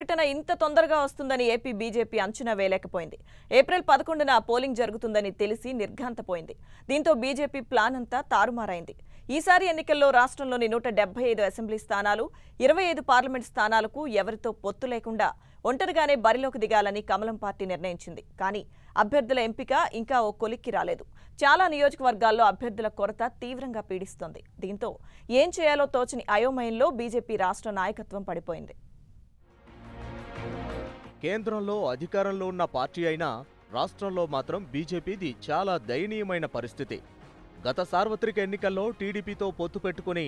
ప్రకటన ఇంత తొందరగా వస్తుందని ఏపీ బీజేపీ అంచనా వేయలేకపోయింది. ఏప్రిల్ 11న పోలింగ్ జరుగుతుందని తెలిసి నిర్ఘాంతపోయింది. దీంతో బీజేపీ ప్లాన్ అంతా తారుమారైంది. ఈసారి ఎన్నికల్లో రాష్ట్రంలోని 175 అసెంబ్లీ స్థానాలు, 25 పార్లమెంట్ స్థానాలకు ఎవరితో పొత్తు లేకుండా ఒంటరిగానే బరిలోకి దిగాలని కమలం పార్టీ నిర్ణయించింది. కానీ అభ్యర్థుల ఎంపిక ఇంకా ఓ కొలిక్కి రాలేదు. చాలా నియోజకవర్గాల్లో అభ్యర్థుల కొరత తీవ్రంగా పీడిస్తోంది. దీంతో ఏం చేయాలో తోచని అయోమయంలో బీజేపీ రాష్ట్ర నాయకత్వం పడిపోయింది. కేంద్రంలో అధికారంలో ఉన్న పార్టీ అయినా రాష్ట్రంలో మాత్రం బీజేపీది చాలా దయనీయమైన పరిస్థితి. గత సార్వత్రిక ఎన్నికల్లో టీడీపీతో పొత్తు పెట్టుకుని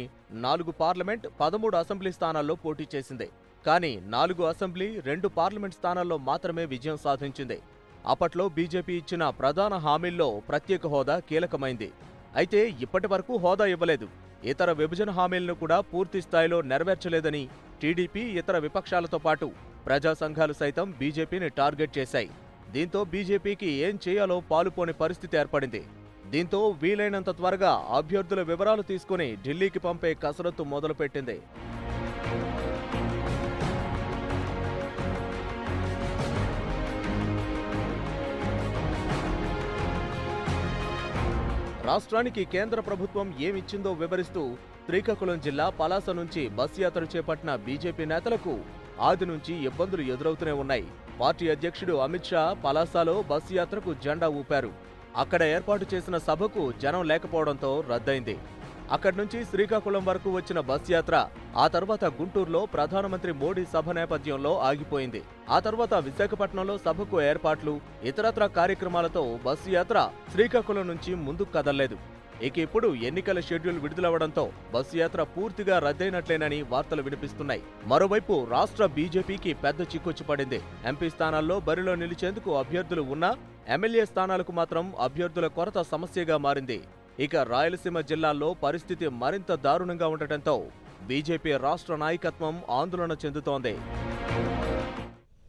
4 పార్లమెంట్, 13 అసెంబ్లీ స్థానాల్లో పోటీ చేసింది. కానీ 4 అసెంబ్లీ, 2 పార్లమెంట్ స్థానాల్లో మాత్రమే విజయం సాధించింది. అప్పట్లో బీజేపీ ఇచ్చిన ప్రధాన హామీల్లో ప్రత్యేక హోదా కీలకమైంది. అయితే ఇప్పటి వరకు హోదా ఇవ్వలేదు. ఇతర విభజన హామీలను కూడా పూర్తి స్థాయిలో నెరవేర్చలేదని టీడీపీ, ఇతర విపక్షాలతో పాటు ప్రజా సంఘాలు సైతం బీజేపీని టార్గెట్ చేశాయి. దీంతో బీజేపీకి ఏం చేయాలో పాలుపోని పరిస్థితి ఏర్పడింది. దీంతో వీలైనంత త్వరగా అభ్యర్థుల వివరాలు తీసుకుని ఢిల్లీకి పంపే కసరత్తు మొదలుపెట్టింది. రాష్ట్రానికి కేంద్ర ప్రభుత్వం ఏమిచ్చిందో వివరిస్తూ శ్రీకాకుళం జిల్లా పలాస నుంచి బస్ యాత్ర చేపట్టిన బీజేపీ నేతలకు ఆది నుంచి ఇబ్బందులు ఎదురవుతూనే ఉన్నాయి. పార్టీ అధ్యక్షుడు అమిత్ షా పలాసలో బస్ యాత్రకు జెండా ఊపారు. అక్కడ ఏర్పాటు చేసిన సభకు జనం లేకపోవడంతో రద్దయింది. అక్కడి నుంచి శ్రీకాకుళం వరకు వచ్చిన బస్ యాత్ర ఆ తర్వాత గుంటూరులో ప్రధానమంత్రి మోడీ సభ నేపథ్యంలో ఆగిపోయింది. ఆ తర్వాత విశాఖపట్నంలో సభకు ఏర్పాట్లు, ఇతరత్రా కార్యక్రమాలతో బస్ యాత్ర శ్రీకాకుళం నుంచి ముందుకు కదల్లేదు. ఇక ఇప్పుడు ఎన్నికల షెడ్యూల్ విడుదలవడంతో బస్ యాత్ర పూర్తిగా రద్దయినట్లేనని వార్తలు వినిపిస్తున్నాయి. మరోవైపు రాష్ట్ర బీజేపీకి పెద్ద చిక్కొచ్చి పడింది. ఎంపీ స్థానాల్లో బరిలో నిలిచేందుకు అభ్యర్థులు ఉన్నా ఎమ్మెల్యే స్థానాలకు మాత్రం అభ్యర్థుల కొరత సమస్యగా మారింది. ఇక రాయలసీమ జిల్లాల్లో పరిస్థితి మరింత దారుణంగా ఉండటంతో బీజేపీ రాష్ట్ర నాయకత్వం ఆందోళన చెందుతోంది.